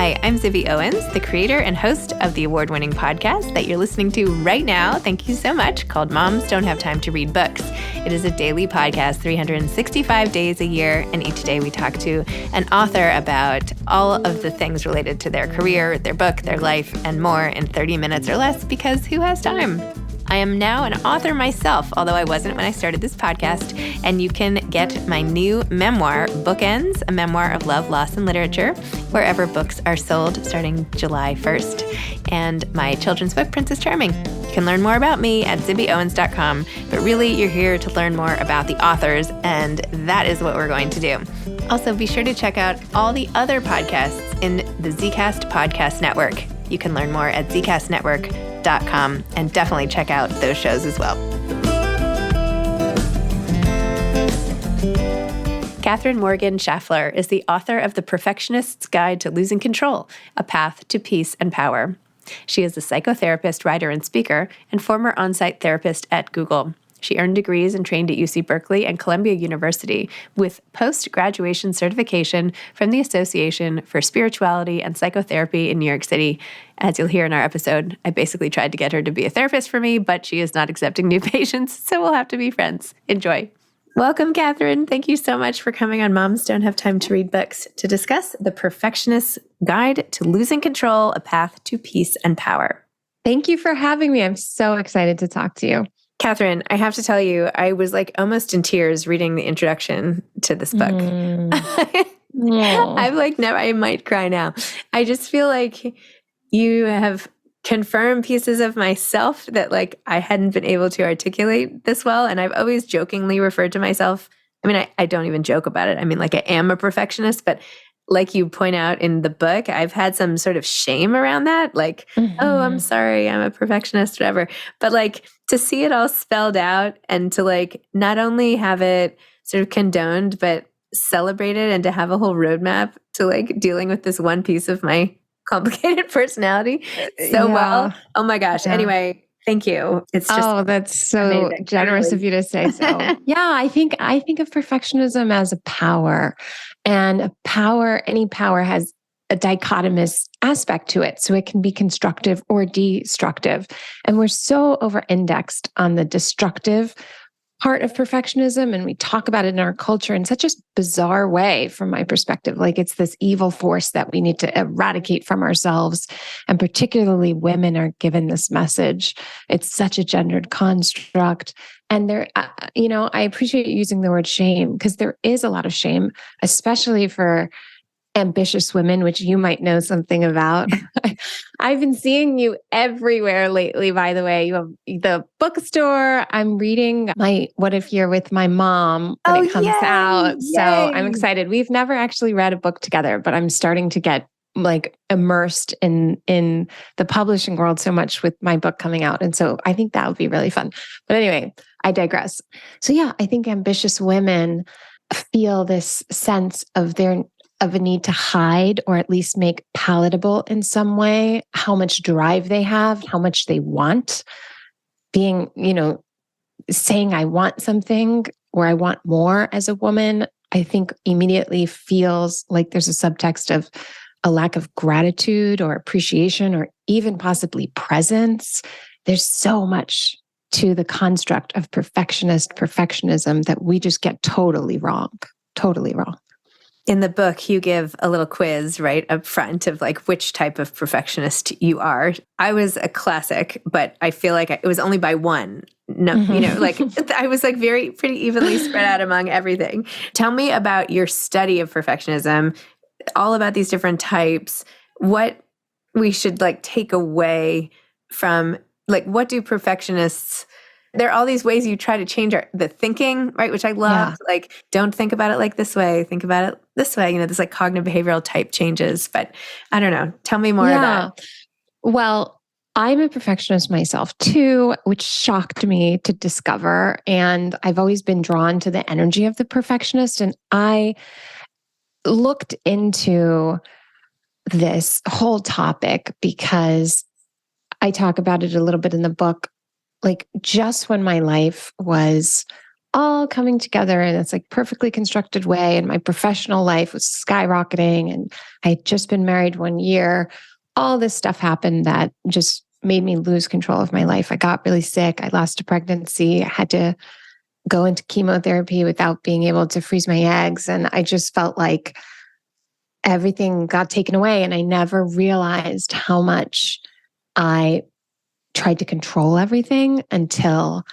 Hi, I'm Zibby Owens, the creator and host of the award-winning podcast that you're listening to right now. Thank you so much, called Moms Don't Have Time to Read Books. It is a daily podcast, 365 days a year, and each day we talk to an author about all of the things related to their career, their book, their life, and more in 30 minutes or less, because who has time? I am now an author myself, although I wasn't when I started this podcast, and you can get my new memoir, Bookends, a memoir of love, loss, and literature, wherever books are sold starting July 1st, and my children's book, Princess Charming. You can learn more about me at zibbyowens.com, but really you're here to learn more about the authors, and that is what we're going to do. Also, be sure to check out all the other podcasts in the Zcast Podcast Network. You can learn more at zcastnetwork.com and definitely check out those shows as well. Katherine Morgan Schafler is the author of The Perfectionist's Guide to Losing Control, A Path to Peace and Power. She is a psychotherapist, writer, and speaker, and former on-site therapist at Google. She earned degrees and trained at UC Berkeley and Columbia University with post-graduation certification from the Association for Spirituality and Psychotherapy in New York City. As you'll hear in our episode, I basically tried to get her to be a therapist for me, but she is not accepting new patients, so we'll have to be friends. Enjoy. Welcome, Katherine. Thank you so much for coming on Moms Don't Have Time to Read Books to discuss The Perfectionist's Guide to Losing Control, A Path to Peace and Power. Thank you for having me. I'm so excited to talk to you. Katherine, I have to tell you, I was like almost in tears reading the introduction to this book. I'm like, never, I might cry now. I just feel like you have confirmed pieces of myself that like I hadn't been able to articulate this well. And I've always jokingly referred to myself. I mean, I don't even joke about it. I mean, like I am a perfectionist, but like you point out in the book, I've had some sort of shame around that. Like, oh, I'm sorry, I'm a perfectionist, whatever. But like to see it all spelled out and to like not only have it sort of condoned, but celebrated and to have a whole roadmap to like dealing with this one piece of my complicated personality so well. Oh my gosh. Yeah. Anyway, thank you. It's just that's so amazing. Generous of you to say so. Yeah, I think of perfectionism as a power. And a power, any power has a dichotomous aspect to it. So it can be constructive or destructive. And we're so over-indexed on the destructive part of perfectionism. And we talk about it in our culture in such a bizarre way, from my perspective. Like it's this evil force that we need to eradicate from ourselves. And particularly women are given this message. It's such a gendered construct. And there, I appreciate using the word shame because there is a lot of shame, especially for ambitious women, which you might know something about. I've been seeing you everywhere lately, by the way. You have the bookstore. I'm reading my What If You're With My Mom when it comes out. Yay. So I'm excited. We've never actually read a book together, but I'm starting to get like immersed in the publishing world so much with my book coming out. And so I think that would be really fun. But anyway, I digress. So yeah, I think ambitious women feel this sense of a need to hide or at least make palatable in some way how much drive they have, how much they want, being, saying I want something or I want more as a woman, I think immediately feels like there's a subtext of a lack of gratitude or appreciation or even possibly presence. There's so much to the construct of perfectionism that we just get totally wrong. In the book, you give a little quiz right up front of like which type of perfectionist you are. I was a classic, but I feel like it was only by one. No, like I was like pretty evenly spread out among everything. Tell me about your study of perfectionism, all about these different types, what we should like take away from, like, what do perfectionists, there are all these ways you try to change the thinking, right? Which I love. Yeah. Like, don't think about it like this way. Think about it this way. This like cognitive behavioral type changes. But I don't know. Tell me more about it. Well, I'm a perfectionist myself too, which shocked me to discover. And I've always been drawn to the energy of the perfectionist. And I looked into this whole topic because I talk about it a little bit in the book. Like just when my life was all coming together in this like perfectly constructed way. And my professional life was skyrocketing. And I had just been married 1 year. All this stuff happened that just made me lose control of my life. I got really sick. I lost a pregnancy. I had to go into chemotherapy without being able to freeze my eggs. And I just felt like everything got taken away. And I never realized how much I tried to control everything until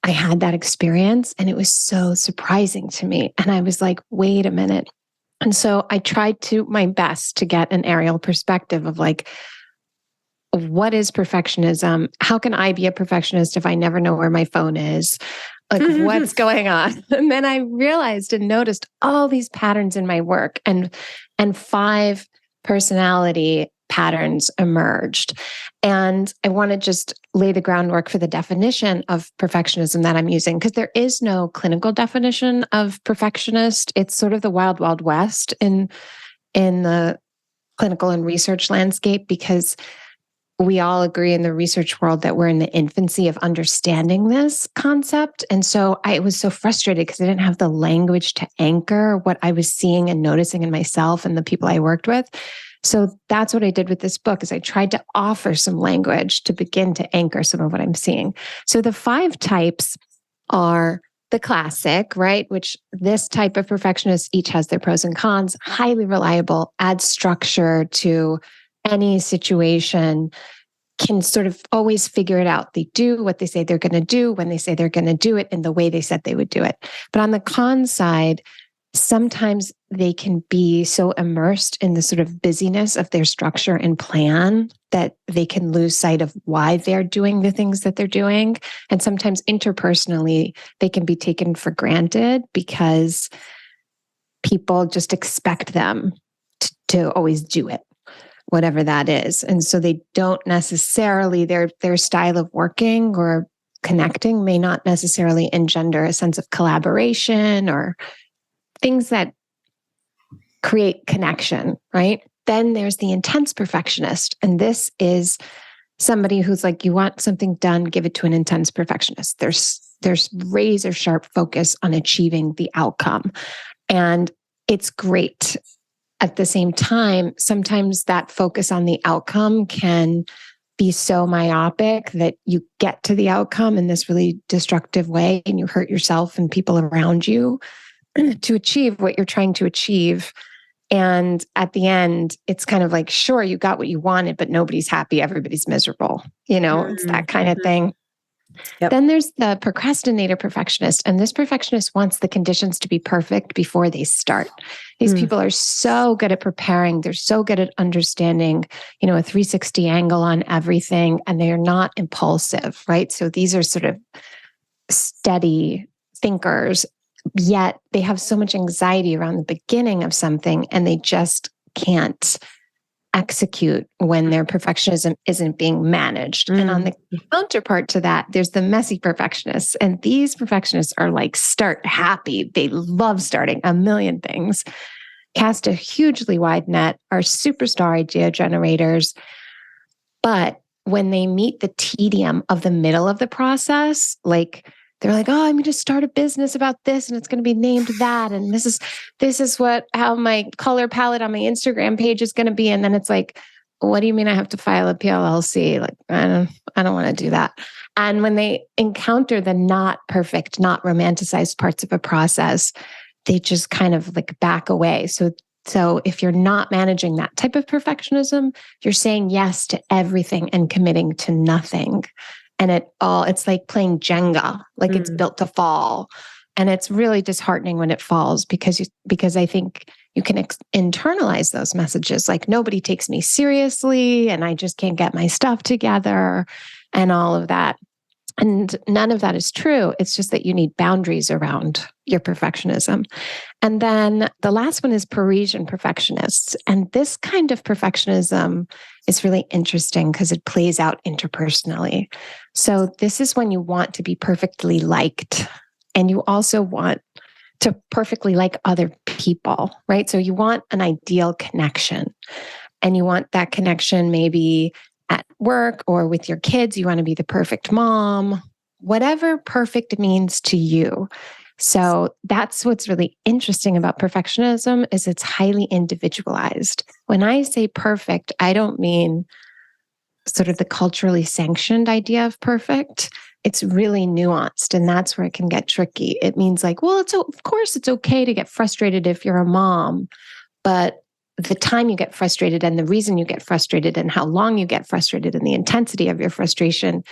I had that experience. And it was so surprising to me. And I was like, wait a minute. And so I tried to my best to get an aerial perspective of like, what is perfectionism? How can I be a perfectionist if I never know where my phone is? Like, what's going on? And then I realized and noticed all these patterns in my work, and 5 personality patterns emerged. And I want to just lay the groundwork for the definition of perfectionism that I'm using, because there is no clinical definition of perfectionist. It's sort of the wild, wild west in the clinical and research landscape, because we all agree in the research world that we're in the infancy of understanding this concept. And so I was so frustrated because I didn't have the language to anchor what I was seeing and noticing in myself and the people I worked with. So that's what I did with this book, is I tried to offer some language to begin to anchor some of what I'm seeing. So the 5 types are the classic, right? Which this type of perfectionist each has their pros and cons, highly reliable, adds structure to any situation, can sort of always figure it out. They do what they say they're going to do when they say they're going to do it in the way they said they would do it. But on the con side, sometimes they can be so immersed in the sort of busyness of their structure and plan that they can lose sight of why they're doing the things that they're doing. And sometimes interpersonally, they can be taken for granted because people just expect them to always do it, whatever that is. And so they don't necessarily, their style of working or connecting may not necessarily engender a sense of collaboration or things that create connection, right? Then there's the intense perfectionist. And this is somebody who's like, you want something done, give it to an intense perfectionist. There's razor sharp focus on achieving the outcome. And it's great. At the same time, sometimes that focus on the outcome can be so myopic that you get to the outcome in this really destructive way and you hurt yourself and people around you to achieve what you're trying to achieve. And at the end, it's kind of like, sure, you got what you wanted, but nobody's happy. Everybody's miserable. It's that kind of thing. Yep. Then there's the procrastinator perfectionist. And this perfectionist wants the conditions to be perfect before they start. These people are so good at preparing. They're so good at understanding, a 360 angle on everything. And they are not impulsive, right? So these are sort of steady thinkers, yet they have so much anxiety around the beginning of something and they just can't execute when their perfectionism isn't being managed. And on the counterpart to that, there's the messy perfectionists. And these perfectionists are like start happy. They love starting a million things, cast a hugely wide net, are superstar idea generators. But when they meet the tedium of the middle of the process, like they're like, oh, I'm going to start a business about this and it's going to be named that. And this is how my color palette on my Instagram page is going to be. And then it's like, what do you mean I have to file a PLLC? Like, I don't want to do that. And when they encounter the not perfect, not romanticized parts of a process, they just kind of like back away. So if you're not managing that type of perfectionism, you're saying yes to everything and committing to nothing. And it's like playing Jenga, like it's built to fall. And it's really disheartening when it falls because I think you can internalize those messages. Like nobody takes me seriously and I just can't get my stuff together and all of that. And none of that is true. It's just that you need boundaries around your perfectionism. And then the last one is Parisian perfectionists. And this kind of perfectionism is really interesting because it plays out interpersonally. So this is when you want to be perfectly liked and you also want to perfectly like other people, right? So you want an ideal connection and you want that connection maybe at work or with your kids. You want to be the perfect mom, whatever perfect means to you. So that's what's really interesting about perfectionism is it's highly individualized. When I say perfect, I don't mean sort of the culturally sanctioned idea of perfect. It's really nuanced, and that's where it can get tricky. It means like, well, of course it's okay to get frustrated if you're a mom, but the time you get frustrated and the reason you get frustrated and how long you get frustrated and the intensity of your frustration,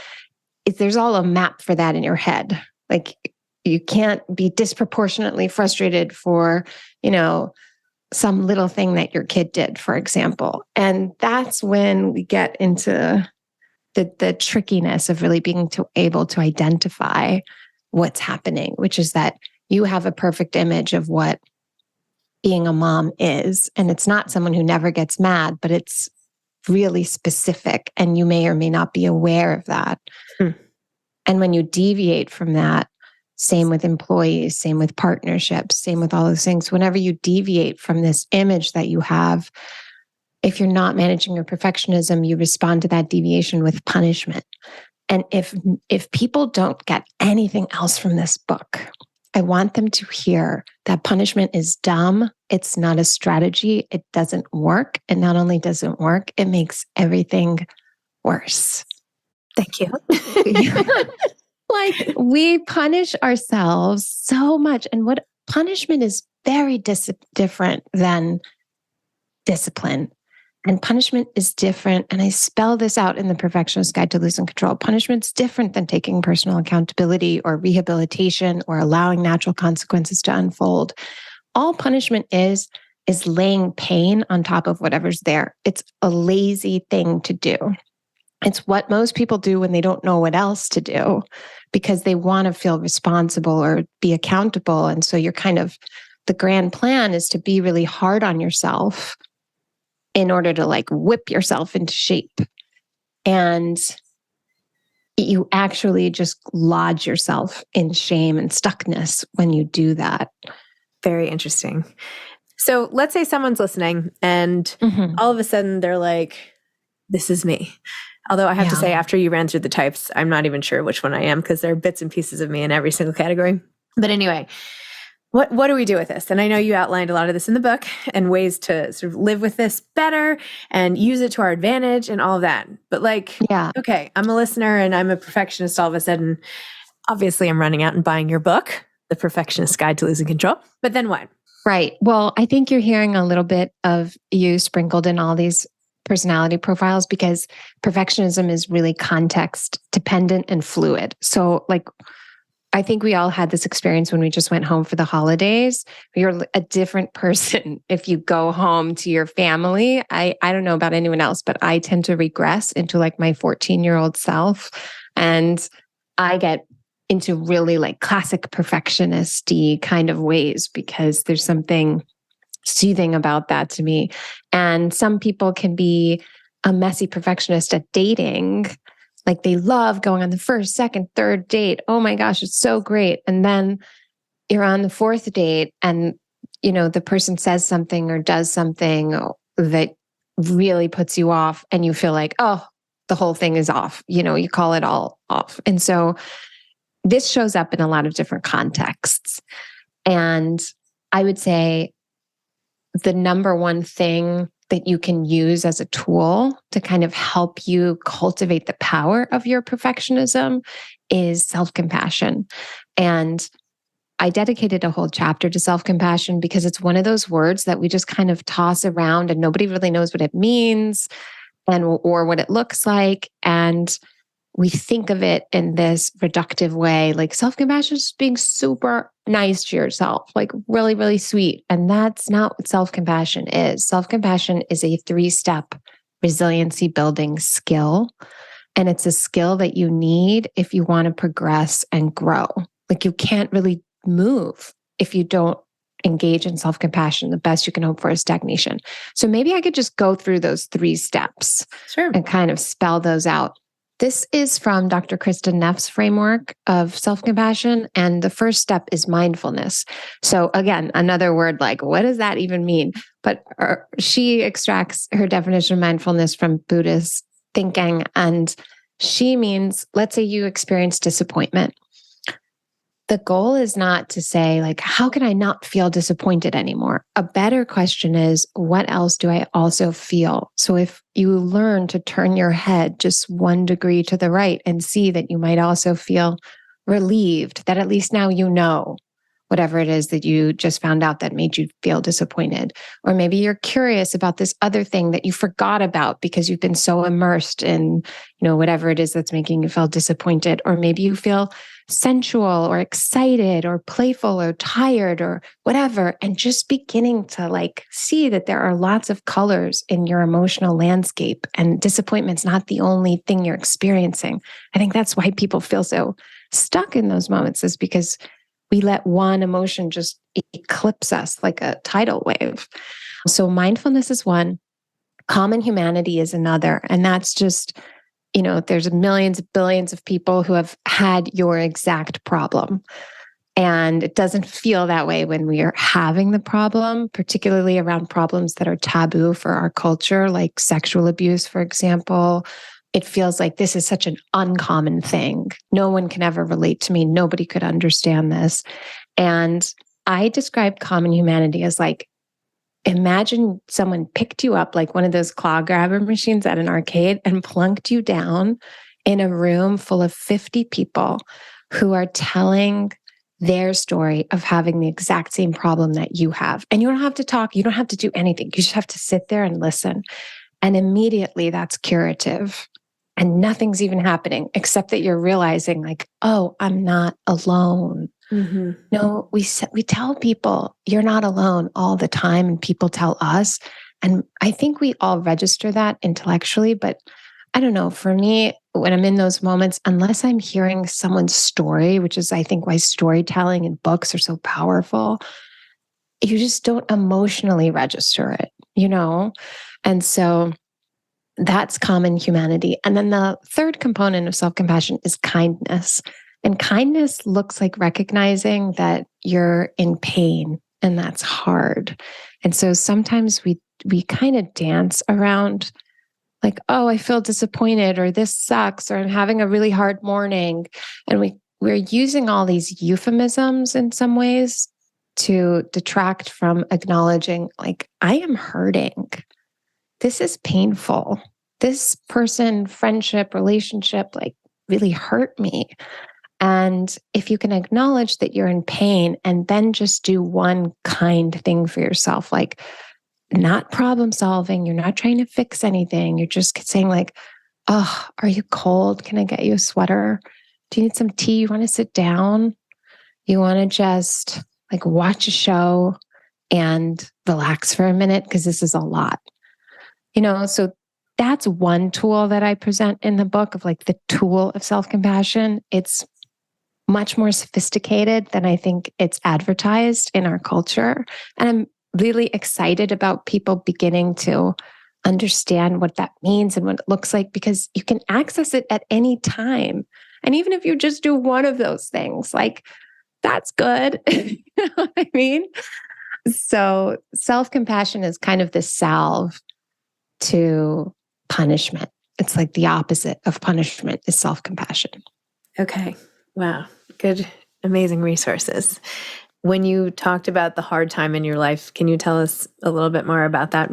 there's all a map for that in your head. Like you can't be disproportionately frustrated for, some little thing that your kid did, for example. And that's when we get into the trickiness of really being able to identify what's happening, which is that you have a perfect image of what being a mom is. And it's not someone who never gets mad, but it's really specific. And you may or may not be aware of that. And when you deviate from that, same with employees, same with partnerships, same with all those things. Whenever you deviate from this image that you have, if you're not managing your perfectionism, you respond to that deviation with punishment. And if people don't get anything else from this book, I want them to hear that punishment is dumb. It's not a strategy. It doesn't work. And not only does it work, it makes everything worse. Thank you. Like we punish ourselves so much. And what punishment is very different than discipline. And punishment is different. And I spell this out in the Perfectionist's Guide to Losing Control. Punishment's different than taking personal accountability or rehabilitation or allowing natural consequences to unfold. All punishment is laying pain on top of whatever's there. It's a lazy thing to do. It's what most people do when they don't know what else to do because they want to feel responsible or be accountable. And so you're the grand plan is to be really hard on yourself in order to like whip yourself into shape. And you actually just lodge yourself in shame and stuckness when you do that. Very interesting. So let's say someone's listening and all of a sudden they're like, this is me. Although I have to say, after you ran through the types, I'm not even sure which one I am because there are bits and pieces of me in every single category. But anyway, what do we do with this? And I know you outlined a lot of this in the book and ways to sort of live with this better and use it to our advantage and all of that. But okay, I'm a listener and I'm a perfectionist all of a sudden. Obviously, I'm running out and buying your book, The Perfectionist's Guide to Losing Control. But then what? Right. Well, I think you're hearing a little bit of you sprinkled in all these personality profiles because perfectionism is really context dependent and fluid. So I think we all had this experience when we just went home for the holidays. You're a different person if you go home to your family. I don't know about anyone else, but I tend to regress into like my 14-year-old self. And I get into really like classic perfectionist-y kind of ways because there's something soothing about that to me. And some people can be a messy perfectionist at dating. Like they love going on the first, second, third date. Oh my gosh, it's so great. And then you're on the fourth date and, the person says something or does something that really puts you off and you feel like, oh, the whole thing is off. You call it all off. And so this shows up in a lot of different contexts. And I would say the number one thing that you can use as a tool to kind of help you cultivate the power of your perfectionism is self-compassion. And I dedicated a whole chapter to self-compassion because it's one of those words that we just kind of toss around and nobody really knows what it means or what it looks like. And we think of it in this reductive way, like self-compassion is being super nice to yourself, like really, really sweet. And that's not what self-compassion is. Self-compassion is a 3-step resiliency building skill. And it's a skill that you need if you want to progress and grow. Like you can't really move if you don't engage in self-compassion. The best you can hope for is stagnation. So maybe I could just go through those 3 steps and kind of spell those out. This is from Dr. Kristen Neff's framework of self-compassion. And the first step is mindfulness. So again, another word like, what does that even mean? But she extracts her definition of mindfulness from Buddhist thinking. And she means, let's say you experience disappointment. the goal is not to say, like, how can I not feel disappointed anymore? A better question is, what else do I also feel? So if you learn to turn your head just 1 degree to the right and see that you might also feel relieved, that at least now you know whatever it is that you just found out that made you feel disappointed. Or maybe you're curious about this other thing that you forgot about because you've been so immersed in, whatever it is that's making you feel disappointed. Or maybe you feel sensual or excited or playful or tired or whatever. And just beginning to like see that there are lots of colors in your emotional landscape, and disappointment's not the only thing you're experiencing. I think that's why people feel so stuck in those moments, is because we let one emotion just eclipse us like a tidal wave. So mindfulness is one, common humanity is another. And that's just, there's millions, billions of people who have had your exact problem. And it doesn't feel that way when we are having the problem, particularly around problems that are taboo for our culture, like sexual abuse, for example. It feels like this is such an uncommon thing. No one can ever relate to me. Nobody could understand this. And I describe common humanity as like, imagine someone picked you up like one of those claw grabber machines at an arcade and plunked you down in a room full of 50 people who are telling their story of having the exact same problem that you have. And you don't have to talk. You don't have to do anything. You just have to sit there and listen. And immediately that's curative. And nothing's even happening except that you're realizing like, oh, I'm not alone. Mm-hmm. No, we tell people you're not alone all the time, and people tell us. And I think we all register that intellectually, but I don't know. For me, when I'm in those moments, unless I'm hearing someone's story, which is, I think, why storytelling and books are so powerful, you just don't emotionally register it, And so that's common humanity. And then the third component of self-compassion is kindness. And kindness looks like recognizing that you're in pain, and that's hard. And so sometimes we kind of dance around like, oh, I feel disappointed, or this sucks, or I'm having a really hard morning. And we're using all these euphemisms in some ways to detract from acknowledging, like, I am hurting. This is painful. This person, friendship, relationship, like really hurt me. And if you can acknowledge that you're in pain and then just do one kind thing for yourself, like not problem solving, you're not trying to fix anything. You're just saying like, oh, are you cold? Can I get you a sweater? Do you need some tea? You want to sit down? You want to just like watch a show and relax for a minute because this is a lot. So that's one tool that I present in the book of like the tool of self-compassion. It's much more sophisticated than I think it's advertised in our culture. And I'm really excited about people beginning to understand what that means and what it looks like, because you can access it at any time. And even if you just do one of those things, like that's good. You know what I mean? So self-compassion is kind of the salve to punishment. It's like the opposite of punishment is self-compassion. Okay. Wow. Good, amazing resources. When you talked about the hard time in your life, can you tell us a little bit more about that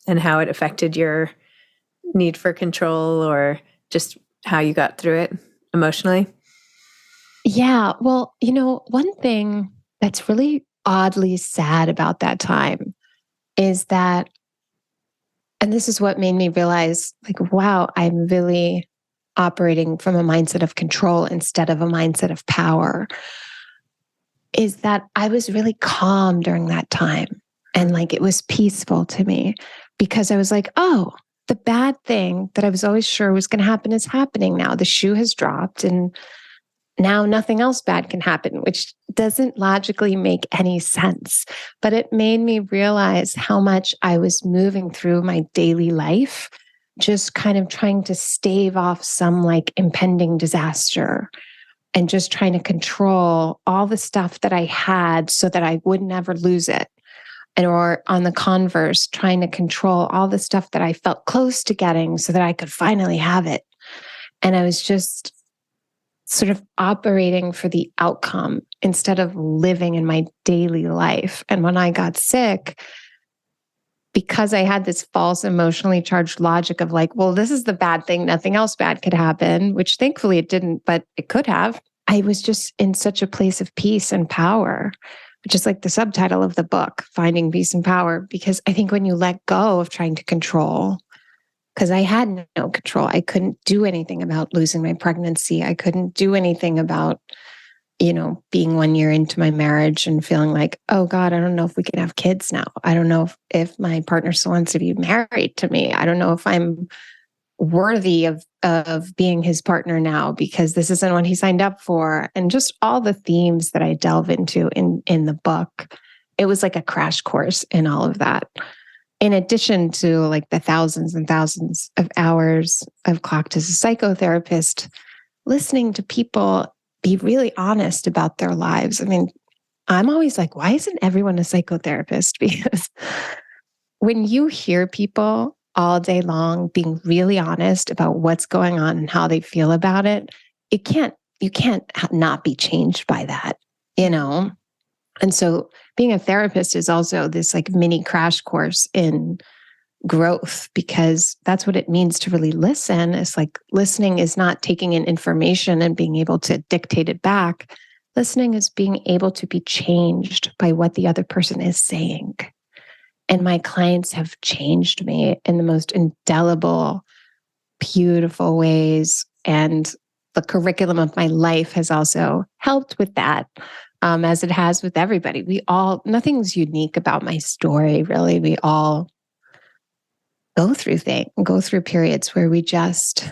and how it affected your need for control, or just how you got through it emotionally? Yeah. Well, one thing that's really oddly sad about that time is that, and this is what made me realize, like, wow, I'm really operating from a mindset of control instead of a mindset of power, is that I was really calm during that time. And like, it was peaceful to me because I was like, oh, the bad thing that I was always sure was going to happen is happening now. The shoe has dropped and now nothing else bad can happen, which doesn't logically make any sense. But it made me realize how much I was moving through my daily life, just kind of trying to stave off some like impending disaster and just trying to control all the stuff that I had so that I would never lose it. And or on the converse, trying to control all the stuff that I felt close to getting so that I could finally have it. And I was just sort of operating for the outcome instead of living in my daily life. And when I got sick, because I had this false emotionally charged logic of like, well, this is the bad thing, nothing else bad could happen, which thankfully it didn't, but it could have. I was just in such a place of peace and power, which is like the subtitle of the book, Finding Peace and Power. Because I think when you let go of trying to control, because I had no control, I couldn't do anything about losing my pregnancy. I couldn't do anything about, being 1 year into my marriage and feeling like, oh God, I don't know if we can have kids now. I don't know if my partner still wants to be married to me. I don't know if I'm worthy of being his partner now because this isn't what he signed up for. And just all the themes that I delve into in the book. It was like a crash course in all of that. In addition to like the thousands and thousands of hours I've clocked as a psychotherapist, listening to people be really honest about their lives. I mean, I'm always like, why isn't everyone a psychotherapist? Because when you hear people all day long being really honest about what's going on and how they feel about it, you can't not be changed by that, And so being a therapist is also this like mini crash course in growth, because that's what it means to really listen. It's like listening is not taking in information and being able to dictate it back. Listening is being able to be changed by what the other person is saying. And my clients have changed me in the most indelible, beautiful ways. And the curriculum of my life has also helped with that. As it has with everybody. Nothing's unique about my story, really. We all go through periods where we just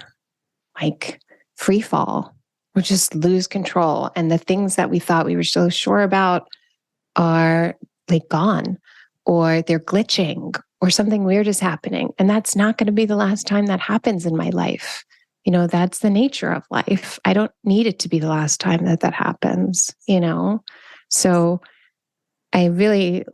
like free fall, or just lose control. And the things that we thought we were so sure about are like gone, or they're glitching, or something weird is happening. And that's not going to be the last time that happens in my life. That's the nature of life. I don't need it to be the last time that happens, So I really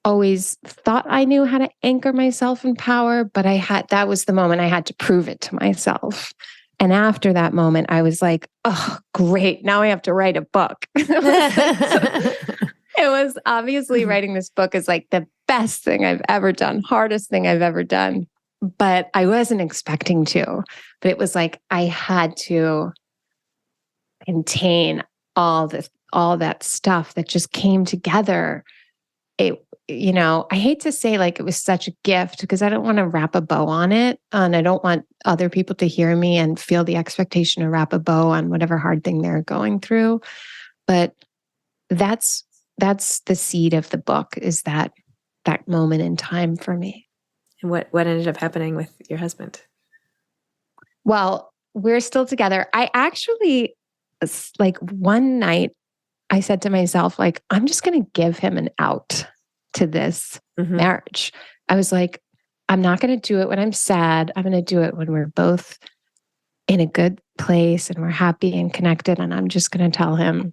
always thought I knew how to anchor myself in power, but that was the moment I had to prove it to myself. And after that moment, I was like, oh, great. Now I have to write a book. It was obviously writing this book is like the best thing I've ever done, hardest thing I've ever done. But I wasn't expecting to. But it was like I had to contain all that stuff that just came together. I hate to say like it was such a gift, because I don't want to wrap a bow on it. And I don't want other people to hear me and feel the expectation to wrap a bow on whatever hard thing they're going through. But that's the seed of the book, is that moment in time for me. And what ended up happening with your husband? Well, we're still together. I actually, like one night, I said to myself, like, I'm just going to give him an out to this marriage. I was like, I'm not going to do it when I'm sad. I'm going to do it when we're both in a good place and we're happy and connected. And I'm just going to tell him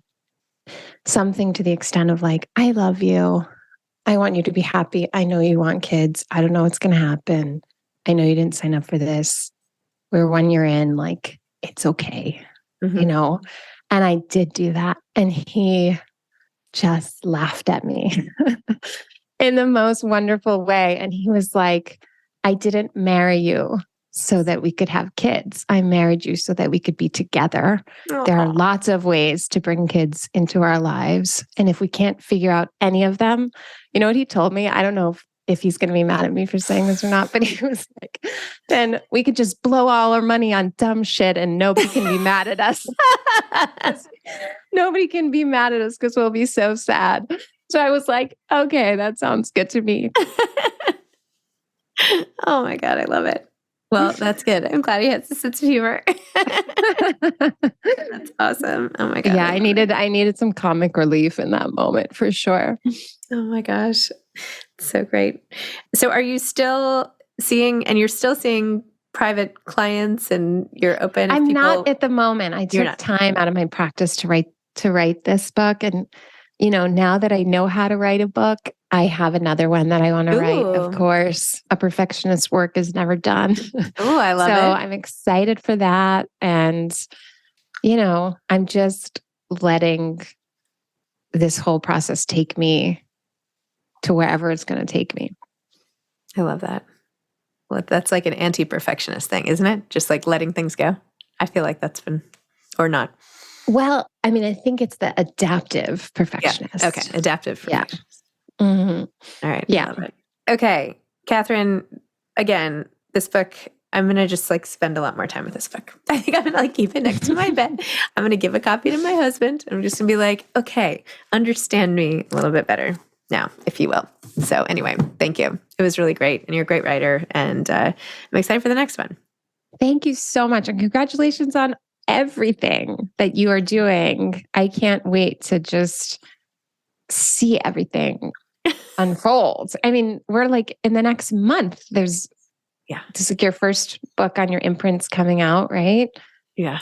something to the extent of like, I love you. I want you to be happy. I know you want kids. I don't know what's going to happen. I know you didn't sign up for this. We're 1 year in, like, it's okay, And I did do that. And he just laughed at me in the most wonderful way. And he was like, I didn't marry you so that we could have kids. I married you so that we could be together. Aww. There are lots of ways to bring kids into our lives. And if we can't figure out any of them, you know what he told me? I don't know if he's going to be mad at me for saying this or not, but he was like, then we could just blow all our money on dumb shit and nobody can be mad at us. Nobody can be mad at us because we'll be so sad. So I was like, okay, that sounds good to me. Oh my God, I love it. Well, that's good. I'm glad he has a sense of humor. That's awesome. Oh my God. Yeah, I needed some comic relief in that moment for sure. Oh my gosh. So great. So are you still seeing private clients, and you're open? I'm not at the moment. I took time out of my practice to write this book. And, now that I know how to write a book, I have another one that I want to write. Of course, A Perfectionist's Work is Never Done. Oh, I love it. So I'm excited for that. And I'm just letting this whole process take me to wherever it's going to take me. I love that. Well, that's like an anti-perfectionist thing, isn't it? Just like letting things go. I feel like that's been, or not. Well, I mean, I think it's the adaptive perfectionist. Yeah. Okay. Adaptive perfectionist. Yeah. Mm-hmm. All right. Yeah. I love it. Okay. Katherine, again, this book, I'm going to just like spend a lot more time with this book. I think I'm going to like keep it next to my bed. I'm going to give a copy to my husband. I'm just going to be like, okay, understand me a little bit better now, if you will. So anyway, thank you. It was really great. And you're a great writer. And I'm excited for the next one. Thank you so much. And congratulations on everything that you are doing. I can't wait to just see everything unfold. I mean, we're like in the next month, this is like your first book on your imprints coming out, right? Yeah.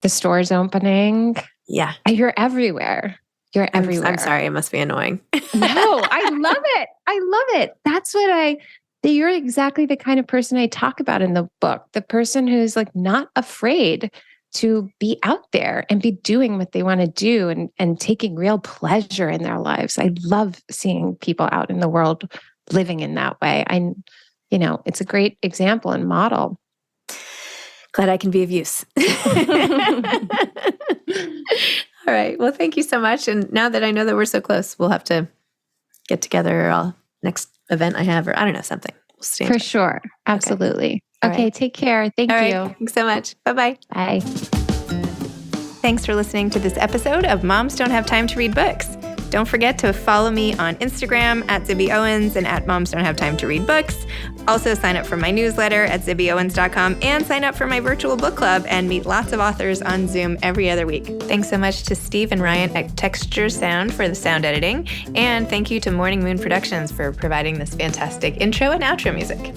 The store's opening. Yeah. You're everywhere. You're everywhere. I'm sorry. It must be annoying. No, I love it. I love it. That's what you're exactly the kind of person I talk about in the book. The person who's like not afraid to be out there and be doing what they want to do and taking real pleasure in their lives. I love seeing people out in the world living in that way. It's a great example and model. Glad I can be of use. All right. Well, thank you so much. And now that I know that we're so close, we'll have to get together next event I have, or I don't know, something. We'll stay for sure. Absolutely. Okay. Right. Take care. Thank you. Right. Thanks so much. Bye-bye. Bye. Thanks for listening to this episode of Moms Don't Have Time to Read Books. Don't forget to follow me on Instagram at Zibby Owens and at Moms Don't Have Time to Read Books. Also sign up for my newsletter at zibbyowens.com and sign up for my virtual book club and meet lots of authors on Zoom every other week. Thanks so much to Steve and Ryan at Texture Sound for the sound editing. And thank you to Morning Moon Productions for providing this fantastic intro and outro music.